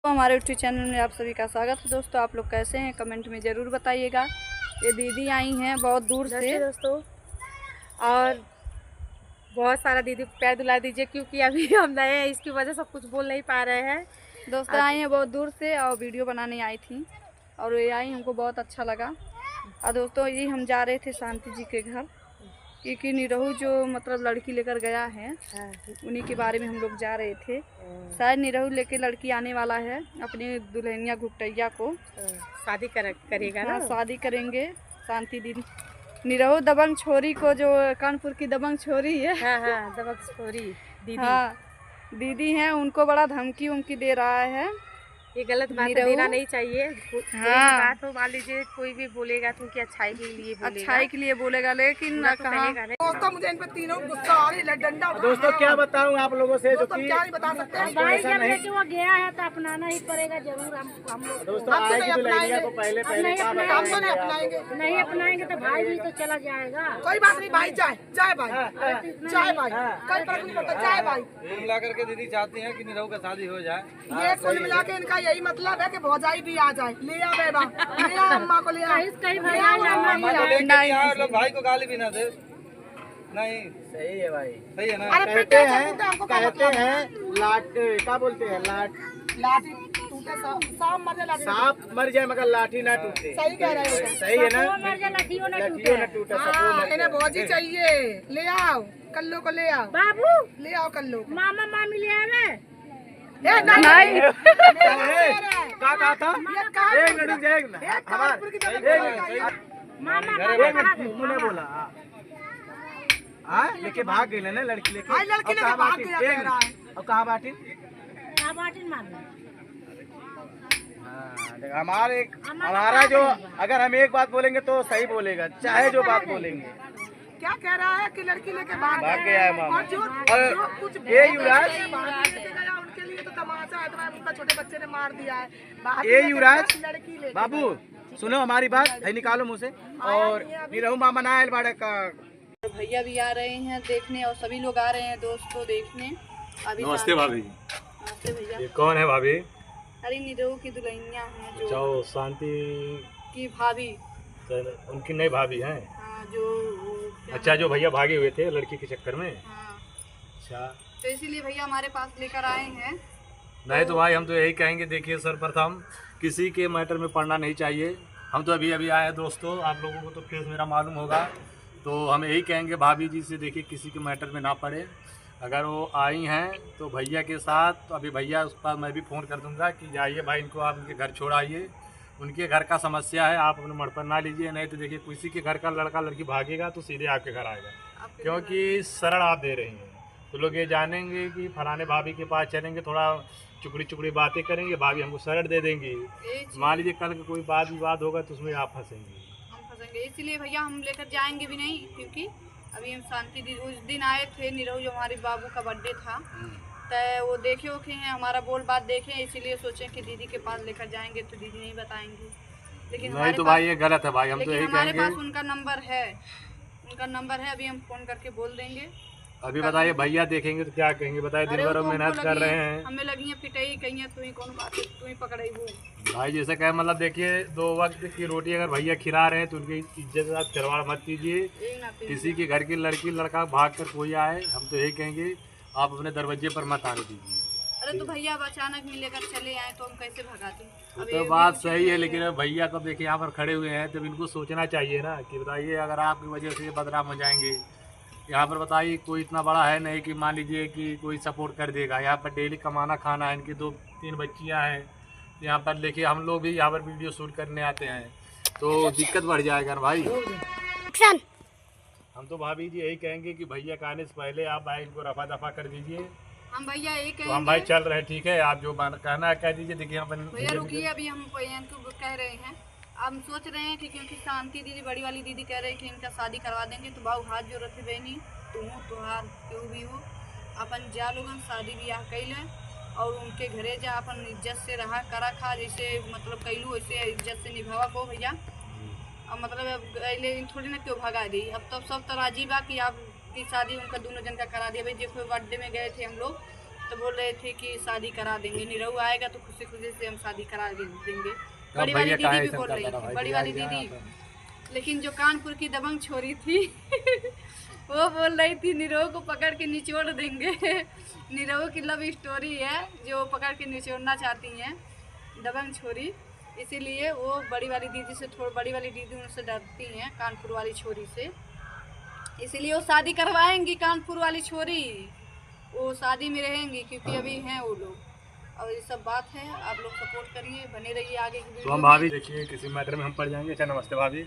तो हमारे YouTube channel में आप सभी का स्वागत है। दोस्तों आप लोग कैसे हैं कमेंट में ज़रूर बताइएगा। ये दीदी आई हैं बहुत दूर से दोस्तों, और बहुत सारा दीदी को प्यार दिला दीजिए क्योंकि अभी हम नए हैं, इसकी वजह से कुछ बोल नहीं पा रहे हैं। दोस्तों आई हैं बहुत दूर से और वीडियो बनाने आई थी और ये आई, हमको बहुत अच्छा लगा। और दोस्तों ये हम जा रहे थे शांति जी के घर क्योंकि निरहू जो मतलब लड़की लेकर गया है उन्हीं के बारे में हम लोग जा रहे थे। शायद निरहू लेके लड़की आने वाला है अपनी दुल्हनिया घुटैया को शादी करेगा ना। शादी करेंगे शांति दीदी निरहू दबंग छोरी को, जो कानपुर की दबंग छोरी है। हाँ, दबंग छोरी दीदी। हाँ दीदी हैं, उनको बड़ा धमकी उमकी दे रहा है। ये गलत बात देना नहीं चाहिए। हाँ बात हो, मान लीजिए कोई भी बोलेगा तो उनकी अच्छाई के लिए बोलेगा, अच्छाई के लिए बोलेगा, लेकिन दोस्तों मुझे इन पे तीनों गुस्सा आ रही है। डंडा दोस्तों क्या बताऊं आप लोगों से, जो कि क्या नहीं बता सकते। भाई जब लेके वो गया है तो अपनाना ही पड़ेगा जरूर। हम लोग दोस्तों आएगी दुल्हनिया को पहले नहीं अपनाएंगे तो भाई भी तो चला जाएगा। कोई बात नहीं भाई, जाए जाए भाई, जाए भाई, कोई फर्क नहीं पड़ता, जाए भाई। मिला करके दीदी चाहती हैं कि निरहू का शादी हो जाए। ये कुल मिला के इनका यही मतलब है कि भौजाई भी आ जाए। ले आ बेबा, ले आ अम्मा को, ले आ भाई को गाली भी ना दे। नहीं सही है भाई, सही है ना। कहते हैं लाट क्या बोलते हैं, लाठी टूटे सांप मर जाए मगर लाठी ना टूटे। सही कह रहे हो, सही है ना, लठियों ना टूटे। इन्हें भौजी चाहिए। ले आओ कल्लू को, ले आओ बाबू, ले आओ कल्लू को। मामा मामी ले आवे। नहीं क्या कहा था, एक मिनट तूने बोला लेके भाग गई ना लड़की लेके। लड़की लेके भाग गया और कहाँ बाटी हमारा जो, अगर हम एक बात बोलेंगे तो सही बोलेगा, चाहे जो बात बोलेंगे। क्या कह रहा है कि लड़की लेके भाग गया है मामा। और जो कुछ ये युवराज, उनके लिए तो तमाशा है। तो उनका छोटे बच्चे ने मार दिया है। ये युवराज लड़की ले बाबू सुनो हमारी बात, है निकालो मुँह से। और निरहू मामा ना बाड़े का भैया भी आ रहे हैं देखने और सभी लोग आ रहे हैं दोस्तों देखने। अभी नमस्ते भाभी। नमस्ते भैया। ये कौन है भाभी? अरे निरहू की दुल्हनिया है जो जाओ शांति की भाभी, उनकी नई भाभी हैं। हाँ, जो अच्छा, जो भैया भागे हुए थे लड़की के चक्कर में। हाँ, अच्छा, तो इसीलिए भैया हमारे पास लेकर आए हैं। नहीं तो भाई हम तो यही कहेंगे, देखिए सर्वप्रथम किसी के मैटर में पड़ना नहीं चाहिए। हम तो अभी आए हैं दोस्तों, आप लोगों को तो फेस मेरा मालूम होगा, तो हम यही कहेंगे भाभी जी से, देखिए किसी के मैटर में ना पड़े। अगर वो आई हैं तो भैया के साथ, तो अभी भैया उस पर मैं भी फ़ोन कर दूंगा कि जाइए भाई इनको आप उनके घर छोड़ाइए, उनके घर का समस्या है, आप अपने मड़ पर ना लीजिए। नहीं तो देखिए किसी के घर का लड़का लड़की भागेगा तो सीधे आपके घर आएगा, क्योंकि शरण आप दे रही हैं। तो लोग ये जानेंगे कि फलाने भाभी के पास चलेंगे, थोड़ा चुकड़ी बातें करेंगे, भाभी हमको शरण दे देंगी। मान लीजिए कल का कोई बात विवाद होगा तो उसमें आप फंसेंगे। इसीलिए भैया हम लेकर जाएंगे भी नहीं, क्योंकि अभी हम शांति दी उस दिन आए थे निरहू, जो हमारे बाबू का बर्थडे था, तो वो देखे ओखे हैं, हमारा बोल बात देखें, इसीलिए सोचें कि दीदी के पास लेकर जाएंगे तो दीदी नहीं बताएंगे। लेकिन नहीं तो भाई ये गलत है भाई, हम तो यही हमारे कहेंगे। पास उनका नंबर है, अभी हम फोन करके बोल देंगे। अभी बताइए भैया देखेंगे तो क्या कहेंगे, बताइए दिन भर मेहनत कर रहे हैं। हमें लगी है पिटाई, कहीं तू ही कौन बात है, तू ही पकड़ाई वो भाई जैसे कहे, मतलब देखिए 2 वक्त की रोटी अगर भैया खिला रहे हैं तो उनकी इज्जत के साथ खिलवाड़ मत कीजिए। किसी के घर की लड़की लड़का भाग कर कोई आए, हम तो यही कहेंगे आप अपने दरवाजे पर मत आने दीजिए। अरे तो भैया अब अचानक मिलेकर चले आए तो हम कैसे भगाते? तो बात सही है, लेकिन भैया कब देखिए यहाँ पर खड़े हुए हैं, तब इनको सोचना चाहिए ना कि बताइए अगर आपकी वजह से ये बदनाम हो जाएंगे। यहाँ पर बताइए कोई इतना बड़ा है नहीं कि मान लीजिए कि कोई सपोर्ट कर देगा। यहाँ पर डेली कमाना खाना है, इनकी 2-3 बच्चियाँ हैं। यहाँ पर देखिए हम लोग भी यहाँ पर वीडियो शूट करने आते हैं तो दिक्कत बढ़ जाएगा ना भाई। हम तो भाभी जी यही कहेंगे कि भैया का आने से पहले आप भाई इनको रफा दफा कर दीजिए। हम भैया यही कहेंगे, तो हम भाई चल रहे हैं, ठीक है, आप जो कहना है कह दीजिए। देखिए भैया रुकिए, अभी हम इनको कह रहे हैं, हम सोच रहे हैं कि क्योंकि शांति दीदी बड़ी वाली दीदी कह रहे हैं कि इनका शादी करवा देंगे, तो भाव हाथ जो रखे बहनी तुम हो तुहार क्यों भी हो, अपन जा लोगन शादी ब्याह कैलें और उनके घरे जा, अपन इज्जत से रहा करा खा, जैसे मतलब कैलू वैसे इज्जत से निभावा को भैया। अब मतलब पहले थोड़ी ना क्यों भगा दी, अब तो सब तो राजी बा कि आप की शादी उनका दोनों जन का करा दिया। भाई देखो बर्थडे में गए थे हम लोग तो बोल रहे थे कि शादी करा देंगे, निरहु आएगा तो खुशी खुशी से हम शादी करा देंगे। बड़ी वाली दीदी भी बोल रही थी, बड़ी वाली दीदी। लेकिन जो कानपुर की दबंग छोरी थी वो बोल रही थी निरहु को पकड़ के निचोड़ देंगे। निरहु की लव स्टोरी है जो पकड़ के निचोड़ना चाहती हैं दबंग छोरी, इसीलिए वो बड़ी वाली दीदी से बड़ी वाली दीदी उनसे डरती हैं, कानपुर वाली छोरी से। इसीलिए वो शादी करवाएंगी, कानपुर वाली छोरी वो शादी में रहेंगी क्योंकि अभी हैं वो लोग। और ये सब बात है, आप लोग सपोर्ट करिए, बने रहिए आगे की वीडियो। तो हम भाभी देखिए किसी मैटर में हम पड़ जाएंगे। अच्छा नमस्ते भाभी।